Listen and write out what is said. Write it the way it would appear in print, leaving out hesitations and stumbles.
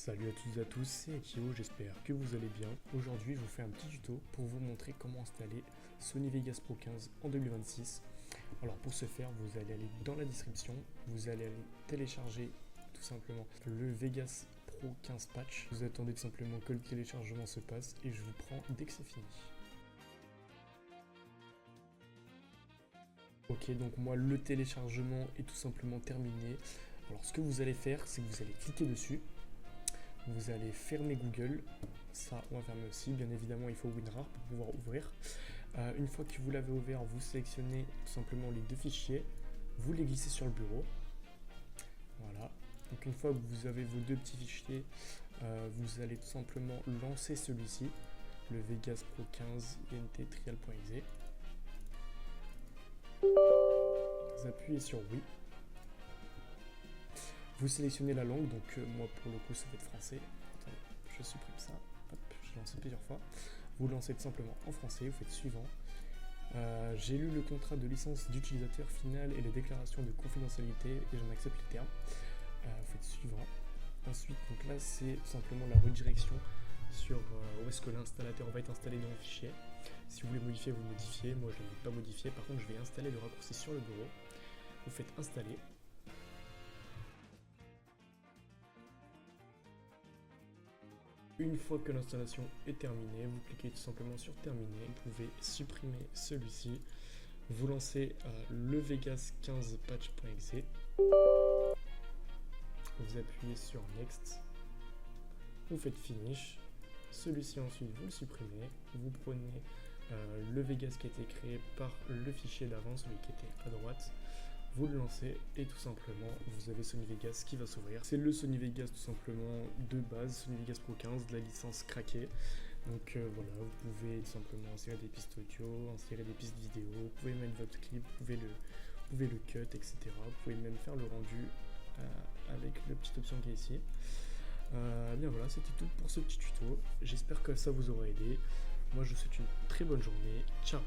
Salut à toutes et à tous, c'est Akio, j'espère que vous allez bien. Aujourd'hui, je vous fais un petit tuto pour vous montrer comment installer Sony Vegas Pro 15 en 2026. Alors pour ce faire, vous allez aller dans la description, vous allez aller télécharger tout simplement le Vegas Pro 15 patch. Vous attendez tout simplement que le téléchargement se passe et je vous prends dès que c'est fini. Ok, donc moi le téléchargement est tout simplement terminé. Alors ce que vous allez faire, c'est que vous allez cliquer dessus. Vous allez fermer Google, ça on va fermer aussi, bien évidemment il faut WinRAR pour pouvoir ouvrir. Une fois que vous l'avez ouvert, vous sélectionnez tout simplement les deux fichiers, vous les glissez sur le bureau. Voilà, donc une fois que vous avez vos deux petits fichiers, vous allez tout simplement lancer celui-ci, le Vegas Pro 15 INT Trial.exe. Vous appuyez sur oui. Vous sélectionnez la langue, donc moi pour le coup ça va être français. Attendez, je supprime ça, hop, je lance plusieurs fois. Vous lancez tout simplement en français, vous faites suivant. J'ai lu le contrat de licence d'utilisateur final et les déclarations de confidentialité et j'en accepte les termes. Vous faites suivant. Ensuite, donc là c'est tout simplement la redirection sur où est-ce que l'installateur va être installé dans le fichier. Si vous voulez modifier, vous modifiez. Moi je ne vais pas modifier, par contre je vais installer le raccourci sur le bureau. Vous faites installer. Une fois que l'installation est terminée, vous cliquez tout simplement sur terminer, vous pouvez supprimer celui-ci, vous lancez le Vegas 15 patch.exe, vous appuyez sur next, vous faites finish, celui-ci ensuite vous le supprimez, vous prenez le Vegas qui a été créé par le fichier d'avant, celui qui était à droite, vous le lancez et tout simplement vous avez Sony Vegas qui va s'ouvrir. C'est le Sony Vegas tout simplement de base, Sony Vegas Pro 15, de la licence craquée. Donc voilà, vous pouvez tout simplement insérer des pistes audio, insérer des pistes vidéo, vous pouvez mettre votre clip, vous pouvez le cut, etc. Vous pouvez même faire le rendu avec la petite option qui est ici. Bien voilà, c'était tout pour ce petit tuto. J'espère que ça vous aura aidé. Moi je vous souhaite une très bonne journée. Ciao!